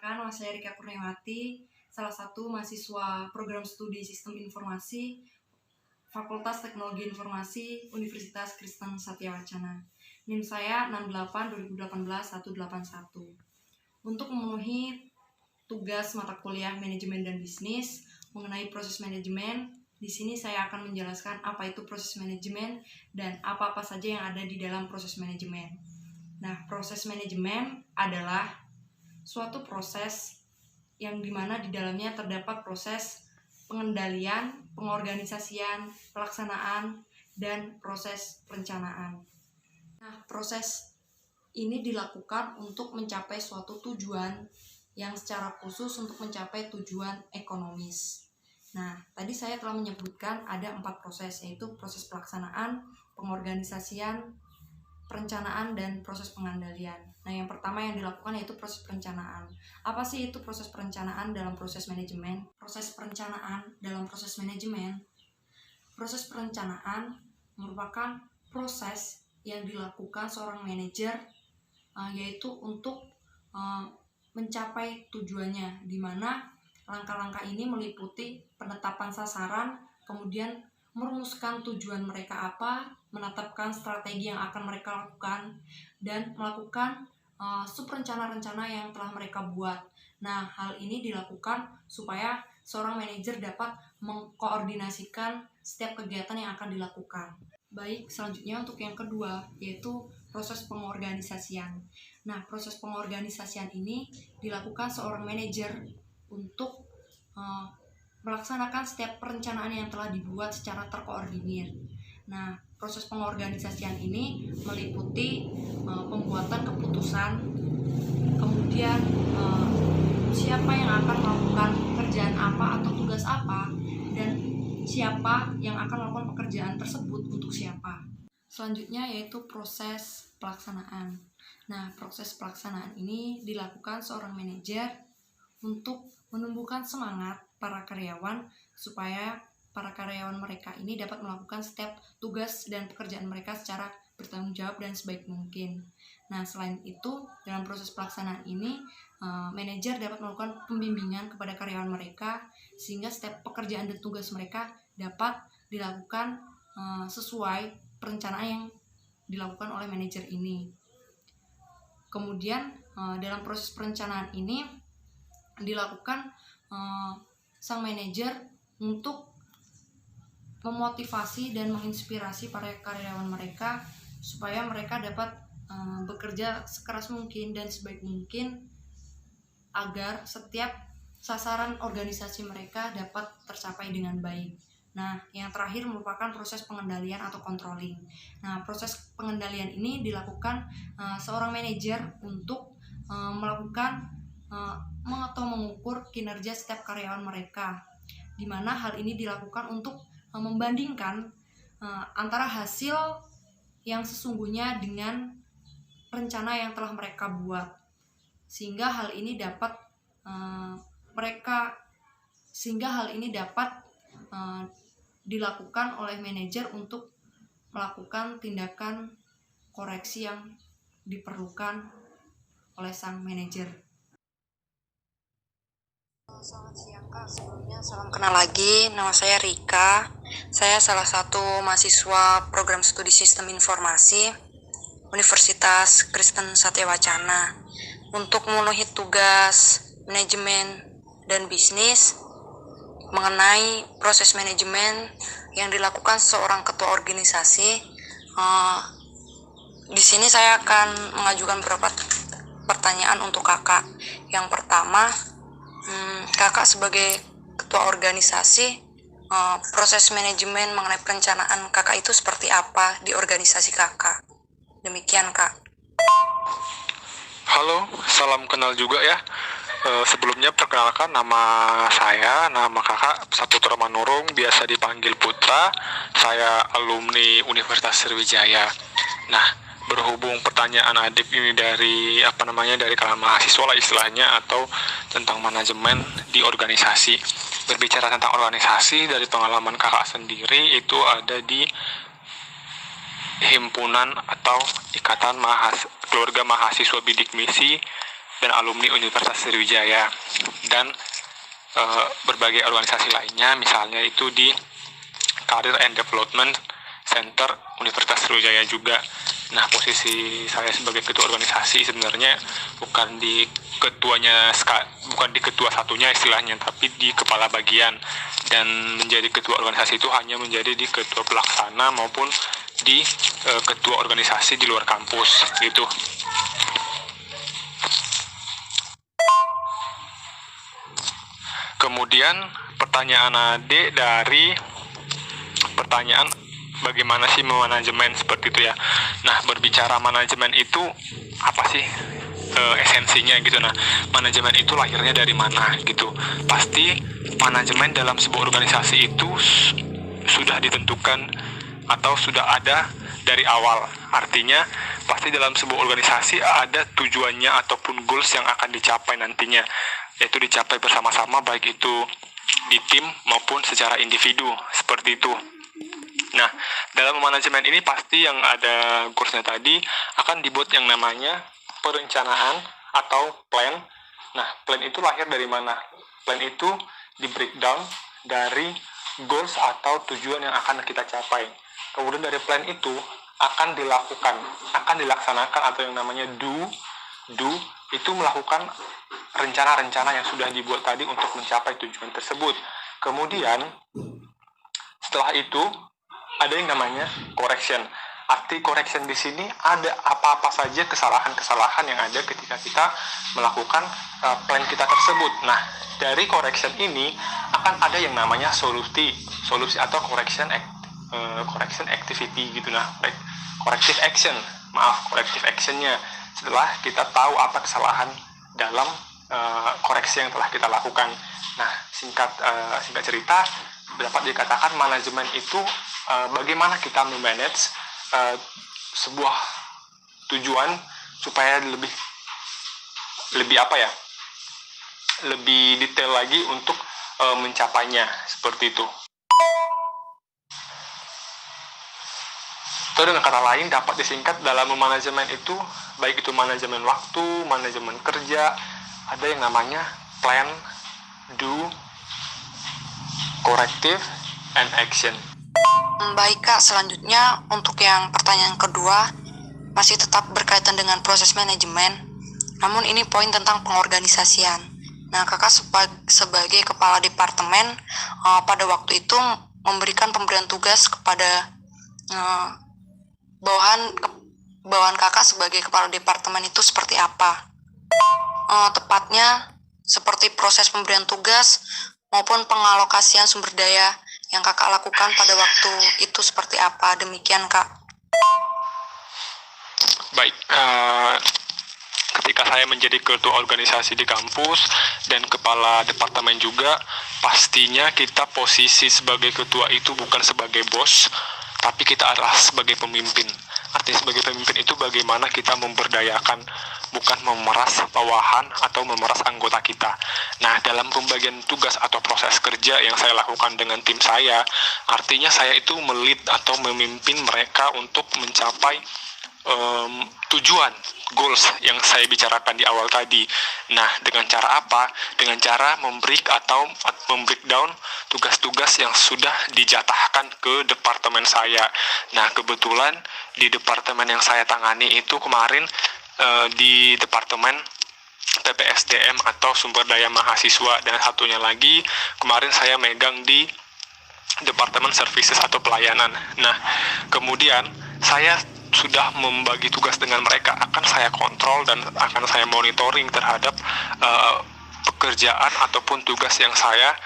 Perkenalkan, nama saya Rika Kurniawati, salah satu mahasiswa program studi Sistem Informasi Fakultas Teknologi Informasi Universitas Kristen Satyawacana. NIM saya 68-2018-181. Untuk memenuhi tugas mata kuliah Manajemen dan Bisnis mengenai proses manajemen, di sini saya akan menjelaskan apa itu proses manajemen dan apa-apa saja yang ada di dalam proses manajemen. Nah, proses manajemen adalah suatu proses yang dimana di dalamnya terdapat proses pengendalian, pengorganisasian, pelaksanaan, dan proses perencanaan. Nah, proses ini dilakukan untuk mencapai suatu tujuan yang secara khusus untuk mencapai tujuan ekonomis. Nah, tadi saya telah menyebutkan ada 4 proses, yaitu proses pelaksanaan, pengorganisasian, perencanaan, dan proses pengendalian. Nah, yang pertama yang dilakukan yaitu proses perencanaan. Apa sih itu proses perencanaan dalam proses manajemen? Proses perencanaan dalam proses manajemen, proses perencanaan merupakan proses yang dilakukan seorang manajer yaitu untuk mencapai tujuannya, di mana langkah-langkah ini meliputi penetapan sasaran, kemudian merumuskan tujuan mereka apa, menetapkan strategi yang akan mereka lakukan, dan melakukan subrencana-rencana yang telah mereka buat. Nah, hal ini dilakukan supaya seorang manajer dapat mengkoordinasikan setiap kegiatan yang akan dilakukan. Baik, selanjutnya untuk yang kedua, yaitu proses pengorganisasian. Nah, proses pengorganisasian ini dilakukan seorang manajer untuk melaksanakan setiap perencanaan yang telah dibuat secara terkoordinir. Nah, proses pengorganisasian ini meliputi pembuatan keputusan, kemudian siapa yang akan melakukan pekerjaan apa atau tugas apa, dan siapa yang akan melakukan pekerjaan tersebut untuk siapa. Selanjutnya yaitu proses pelaksanaan. Nah, proses pelaksanaan ini dilakukan seorang manajer untuk menumbuhkan semangat para karyawan supaya para karyawan mereka ini dapat melakukan setiap tugas dan pekerjaan mereka secara bertanggung jawab dan sebaik mungkin. Nah, selain itu, dalam proses pelaksanaan ini, manajer dapat melakukan pembimbingan kepada karyawan mereka sehingga setiap pekerjaan dan tugas mereka dapat dilakukan sesuai perencanaan yang dilakukan oleh manajer ini. Kemudian, dalam proses perencanaan ini dilakukan sang manajer untuk memotivasi dan menginspirasi para karyawan mereka supaya mereka dapat bekerja sekeras mungkin dan sebaik mungkin agar setiap sasaran organisasi mereka dapat tercapai dengan baik. Nah, yang terakhir merupakan proses pengendalian atau controlling. Nah, proses pengendalian ini dilakukan seorang manajer untuk melakukan atau mengukur kinerja setiap karyawan mereka, di mana hal ini dilakukan untuk membandingkan antara hasil yang sesungguhnya dengan rencana yang telah mereka buat, sehingga hal ini dapat dilakukan oleh manajer untuk melakukan tindakan koreksi yang diperlukan oleh sang manajer. Selamat siang Kak, sebelumnya salam kenal lagi, nama saya Rika. Saya salah satu mahasiswa program studi Sistem Informasi Universitas Kristen Satyawacana. Untuk memenuhi tugas manajemen dan bisnis mengenai proses manajemen yang dilakukan seorang ketua organisasi, di sini saya akan mengajukan beberapa pertanyaan untuk kakak. Yang pertama, kakak sebagai ketua organisasi, proses manajemen mengenai perencanaan kakak itu seperti apa di organisasi kakak? Demikian kak. Halo, salam kenal juga ya. Sebelumnya perkenalkan, nama kakak Saputra Manurung, biasa dipanggil Putra. Saya alumni Universitas Sriwijaya. Nah, berhubung pertanyaan adik ini dari kalangan mahasiswa lah istilahnya, atau tentang manajemen di organisasi. Berbicara tentang organisasi, dari pengalaman kakak sendiri itu ada di himpunan atau ikatan keluarga mahasiswa bidik misi dan alumni Universitas Sriwijaya, dan berbagai organisasi lainnya, misalnya itu di Career and Development Center Universitas Sriwijaya juga. Nah, posisi saya sebagai ketua organisasi sebenarnya bukan di bukan di ketua satunya istilahnya, tapi di kepala bagian. Dan menjadi ketua organisasi itu hanya menjadi di ketua pelaksana maupun di ketua organisasi di luar kampus gitu. Kemudian pertanyaan Ade dari pertanyaan bagaimana sih manajemen seperti itu ya. Nah, berbicara manajemen itu apa sih esensinya gitu. Nah, manajemen itu lahirnya dari mana gitu. Pasti manajemen dalam sebuah organisasi itu sudah ditentukan atau sudah ada dari awal. Artinya pasti dalam sebuah organisasi ada tujuannya ataupun goals yang akan dicapai nantinya, yaitu dicapai bersama-sama, baik itu di tim maupun secara individu, seperti itu. Nah, dalam manajemen ini pasti yang ada goals-nya tadi akan dibuat yang namanya perencanaan atau plan. Nah, plan itu lahir dari mana? Plan itu di breakdown dari goals atau tujuan yang akan kita capai. Kemudian dari plan itu akan dilaksanakan atau yang namanya do itu melakukan rencana-rencana yang sudah dibuat tadi untuk mencapai tujuan tersebut. Kemudian setelah itu ada yang namanya correction. Arti correction di sini ada apa-apa saja kesalahan-kesalahan yang ada ketika kita melakukan plan kita tersebut. Nah, dari correction ini akan ada yang namanya solusi atau correction activity gitu. Nah, corrective actionnya setelah kita tahu apa kesalahan dalam koreksi yang telah kita lakukan. Nah, singkat cerita, dapat dikatakan manajemen itu bagaimana kita memanage sebuah tujuan supaya lebih detail lagi untuk mencapainya, seperti itu. Atau dengan kata lain dapat disingkat dalam manajemen itu, baik itu manajemen waktu, manajemen kerja, ada yang namanya plan, do, corrective, and action. Baik Kak, selanjutnya untuk yang pertanyaan kedua masih tetap berkaitan dengan proses manajemen, namun ini poin tentang pengorganisasian. Nah, Kakak sebagai kepala departemen pada waktu itu memberikan pemberian tugas kepada bawahan Kakak sebagai kepala departemen itu seperti apa? Tepatnya seperti proses pemberian tugas maupun pengalokasian sumber daya yang Kakak lakukan pada waktu itu seperti apa? Demikian, Kak. Baik, ketika saya menjadi ketua organisasi di kampus dan kepala departemen juga, pastinya kita posisi sebagai ketua itu bukan sebagai bos, tapi kita adalah sebagai pemimpin. Artinya sebagai pemimpin itu bagaimana kita memberdayakan, bukan memeras bawahan atau memeras anggota kita. Nah, dalam pembagian tugas atau proses kerja yang saya lakukan dengan tim saya, artinya saya itu melit atau memimpin mereka untuk mencapai tujuan, goals yang saya bicarakan di awal tadi. Nah, dengan cara apa? Dengan cara membreakdown tugas-tugas yang sudah dijatahkan ke departemen saya. Nah, kebetulan di departemen yang saya tangani itu kemarin di departemen PPSDM atau sumber daya mahasiswa, dan satunya lagi kemarin saya megang di departemen services atau pelayanan. Nah, kemudian saya sudah membagi tugas dengan mereka, akan saya kontrol dan akan saya monitoring terhadap pekerjaan ataupun tugas yang saya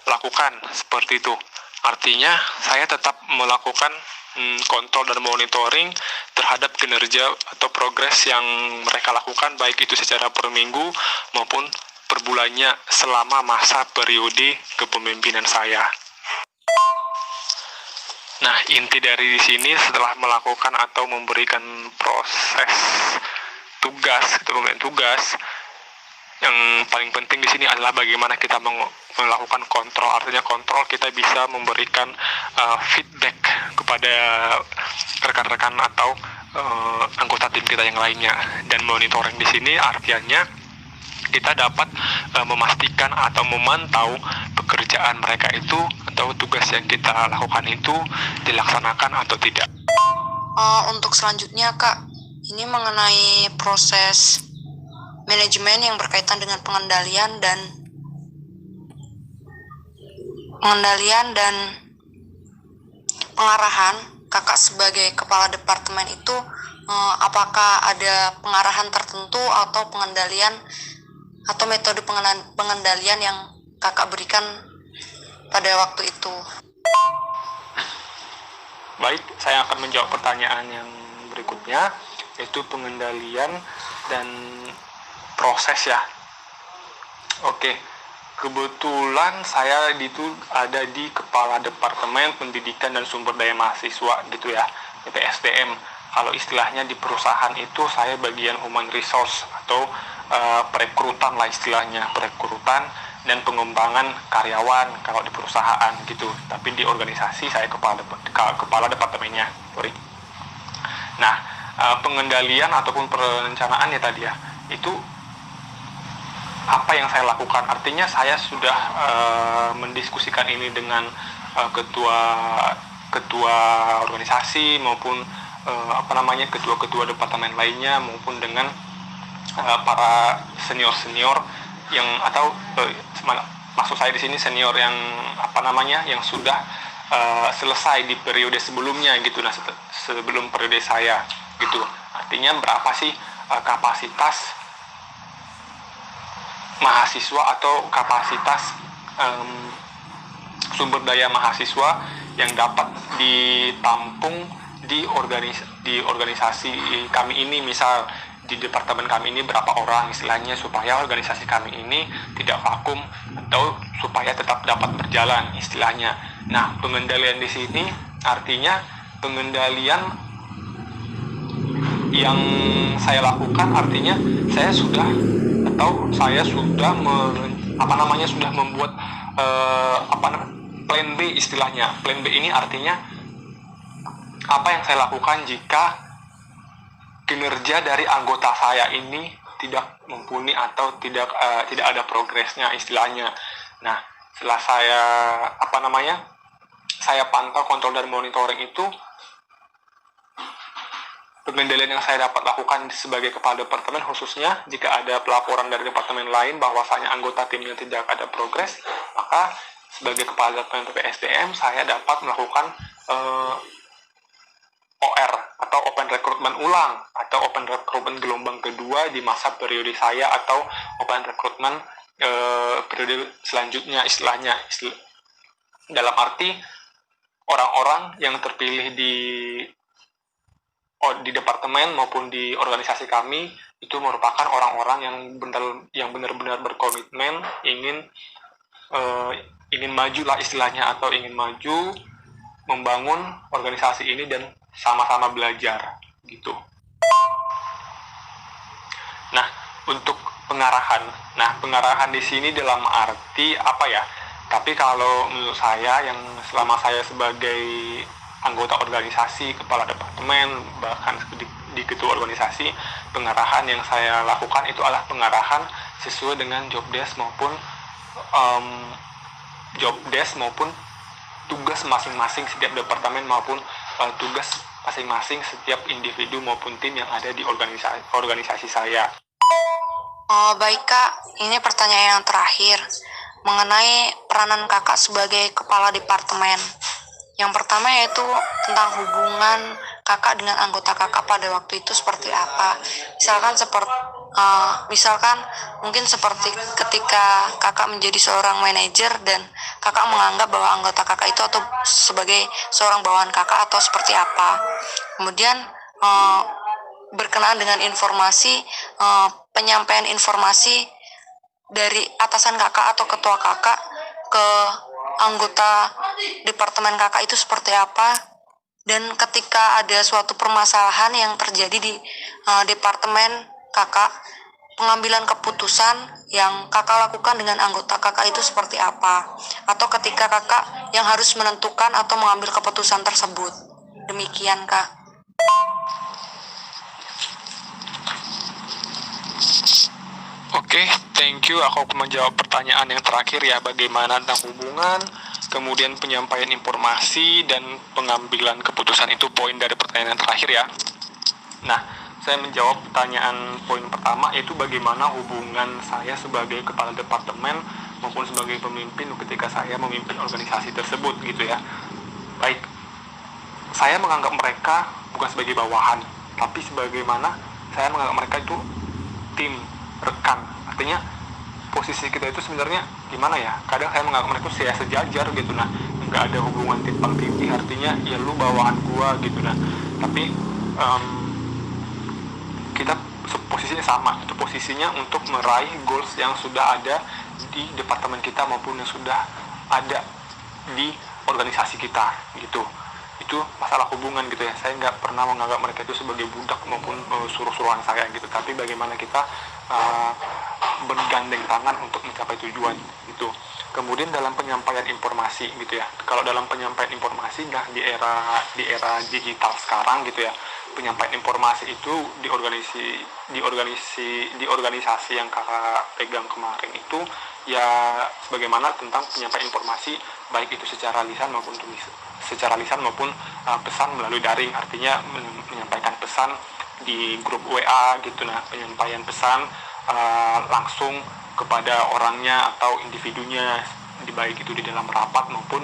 lakukan, seperti itu. Artinya saya tetap melakukan kontrol dan monitoring terhadap kinerja atau progres yang mereka lakukan, baik itu secara per minggu maupun per bulannya selama masa periode kepemimpinan saya. Nah, inti dari sini setelah melakukan atau memberikan proses tugas, pemberian tugas, yang paling penting di sini adalah bagaimana kita melakukan kontrol. Artinya kontrol, kita bisa memberikan feedback kepada rekan-rekan atau anggota tim kita yang lainnya. Dan monitoring di sini artinya kita dapat memastikan atau memantau pekerjaan mereka itu atau tugas yang kita lakukan itu dilaksanakan atau tidak. Untuk selanjutnya Kak, ini mengenai proses manajemen yang berkaitan dengan pengendalian dan pengarahan. Kakak sebagai kepala departemen itu apakah ada pengarahan tertentu atau pengendalian atau metode pengendalian yang kakak berikan pada waktu itu? Baik, saya akan menjawab pertanyaan yang berikutnya, yaitu pengendalian dan proses ya. Oke, kebetulan saya itu ada di Kepala Departemen Pendidikan dan Sumber Daya Mahasiswa gitu ya, PSDM. Kalau istilahnya di perusahaan itu saya bagian human resource atau perekrutan lah istilahnya, perekrutan dan pengembangan karyawan kalau di perusahaan gitu. Tapi di organisasi saya kepala departemennya. Sorry. Nah, pengendalian ataupun perencanaan ya tadi ya, itu apa yang saya lakukan? Artinya saya sudah mendiskusikan ini dengan ketua organisasi maupun ketua-ketua departemen lainnya maupun dengan para senior yang atau maksud saya di sini senior yang yang sudah selesai di periode sebelumnya gitu. Nah, sebelum periode saya gitu. Artinya berapa sih kapasitas mahasiswa atau kapasitas sumber daya mahasiswa yang dapat ditampung di organisasi kami ini. Misal di departemen kami ini berapa orang istilahnya, supaya organisasi kami ini tidak vakum atau supaya tetap dapat berjalan istilahnya. Nah, pengendalian di sini artinya pengendalian yang saya lakukan, artinya saya sudah membuat plan B istilahnya. Plan B ini artinya apa yang saya lakukan jika kinerja dari anggota saya ini tidak mumpuni atau tidak ada progresnya istilahnya. Nah, setelah saya pantau, kontrol dan monitoring itu, pengendalian yang saya dapat lakukan sebagai kepala departemen, khususnya jika ada pelaporan dari departemen lain bahwasanya anggota timnya tidak ada progres, maka sebagai kepala departemen PPSDM saya dapat melakukan OR atau open recruitment ulang atau open recruitment gelombang kedua di masa periode saya atau open recruitment periode selanjutnya istilahnya. Dalam arti orang-orang yang terpilih di departemen maupun di organisasi kami itu merupakan orang-orang yang benar-benar berkomitmen ingin maju lah istilahnya, atau ingin maju membangun organisasi ini dan sama-sama belajar gitu. Nah, untuk pengarahan di sini dalam arti apa ya? Tapi kalau menurut saya, yang selama saya sebagai anggota organisasi, kepala departemen, bahkan di ketua organisasi, pengarahan yang saya lakukan itu adalah pengarahan sesuai dengan job desk maupun tugas masing-masing setiap departemen maupun tugas masing-masing setiap individu maupun tim yang ada di organisasi saya. Baik Kak, ini pertanyaan yang terakhir mengenai peranan kakak sebagai kepala departemen. Yang pertama yaitu tentang hubungan kakak dengan anggota kakak pada waktu itu seperti apa. Misalkan mungkin seperti ketika kakak menjadi seorang manajer dan kakak menganggap bahwa anggota kakak itu atau sebagai seorang bawahan kakak atau seperti apa. Kemudian berkenaan dengan penyampaian informasi dari atasan kakak atau ketua kakak ke anggota departemen kakak itu seperti apa, dan ketika ada suatu permasalahan yang terjadi di departemen kakak, pengambilan keputusan yang kakak lakukan dengan anggota kakak itu seperti apa, atau ketika kakak yang harus menentukan atau mengambil keputusan tersebut. Demikian Kak. Oke, thank you. Aku menjawab pertanyaan yang terakhir ya, bagaimana tentang hubungan, kemudian penyampaian informasi, dan pengambilan keputusan. Itu poin dari pertanyaan yang terakhir ya. Nah, saya menjawab pertanyaan poin pertama, yaitu bagaimana hubungan saya sebagai kepala departemen maupun sebagai pemimpin ketika saya memimpin organisasi tersebut gitu ya. Baik, saya menganggap mereka bukan sebagai bawahan, tapi sebagaimana saya menganggap mereka itu tim, rekan. Artinya posisi kita itu sebenarnya gimana ya, kadang saya menganggap mereka saya sejajar gitu. Nah, nggak ada hubungan timpang tindih, artinya ya lu bawahan gua gitu. Nah, tapi kita posisinya sama, itu posisinya untuk meraih goals yang sudah ada di departemen kita maupun yang sudah ada di organisasi kita gitu. Itu masalah hubungan gitu ya. Saya nggak pernah menganggap mereka itu sebagai budak maupun suruh-suruhan saya gitu, tapi bagaimana kita bergandeng tangan untuk mencapai tujuan gitu. Kemudian dalam penyampaian informasi gitu ya, kalau dalam penyampaian informasi di era digital sekarang gitu ya, penyampaian informasi itu di organisasi yang kakak pegang kemarin itu ya, bagaimana tentang penyampaian informasi baik itu secara lisan maupun pesan melalui daring. Artinya menyampaikan pesan di grup WA gitu. Nah, penyampaian pesan langsung kepada orangnya atau individunya, baik itu di dalam rapat maupun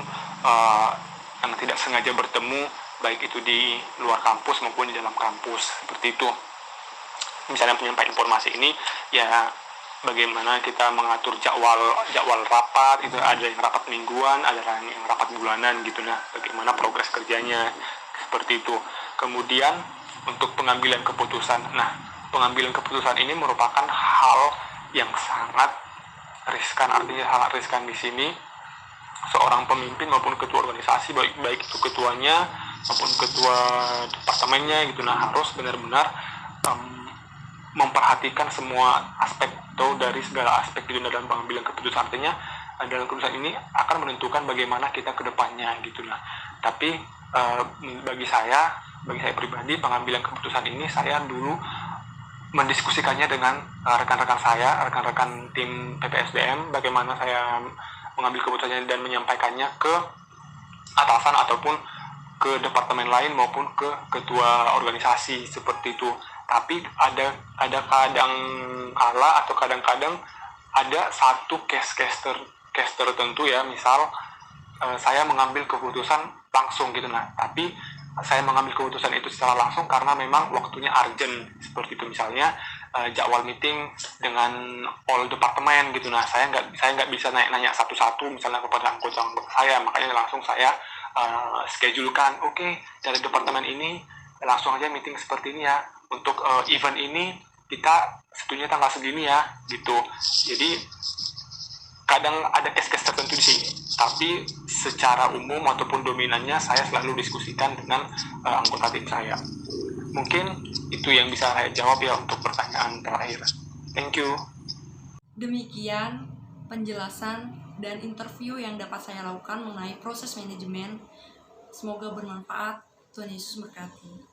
karena tidak sengaja bertemu, baik itu di luar kampus maupun di dalam kampus, seperti itu. Misalnya penyampaian informasi ini ya, bagaimana kita mengatur jadwal rapat, itu ada yang rapat mingguan, ada yang rapat bulanan gitu. Nah, bagaimana progres kerjanya, seperti itu. Kemudian untuk pengambilan keputusan. Nah, pengambilan keputusan ini merupakan hal yang sangat riskan. Artinya sangat riskan di sini seorang pemimpin maupun ketua organisasi, baik itu ketuanya maupun ketua departemennya gitu. Nah, harus benar-benar memperhatikan semua aspek atau dari segala aspek itu dalam pengambilan keputusan. Artinya dalam keputusan ini akan menentukan bagaimana kita ke depannya gitu. Nah, tapi bagi saya pribadi, pengambilan keputusan ini saya dulu mendiskusikannya dengan rekan-rekan tim PPSDM, bagaimana saya mengambil keputusannya dan menyampaikannya ke atasan ataupun ke departemen lain maupun ke ketua organisasi, seperti itu. Tapi ada kadang-kadang ada satu case tertentu ya, misal saya mengambil keputusan langsung gitu. Nah, tapi saya mengambil keputusan itu secara langsung karena memang waktunya urgent, seperti itu. Misalnya jadwal meeting dengan all departemen gitu. Nah, saya nggak bisa nanya satu-satu misalnya kepada anggota saya, makanya langsung saya schedulekan, oke, dari departemen ini langsung aja meeting seperti ini ya, untuk event ini kita setuju tanggal segini ya gitu. Jadi kadang ada case-case tertentu di sini, tapi secara umum ataupun dominannya saya selalu diskusikan dengan anggota tim saya. Mungkin itu yang bisa saya jawab ya untuk pertanyaan terakhir. Thank you. Demikian penjelasan dan interview yang dapat saya lakukan mengenai proses manajemen. Semoga bermanfaat. Tuhan Yesus memberkati.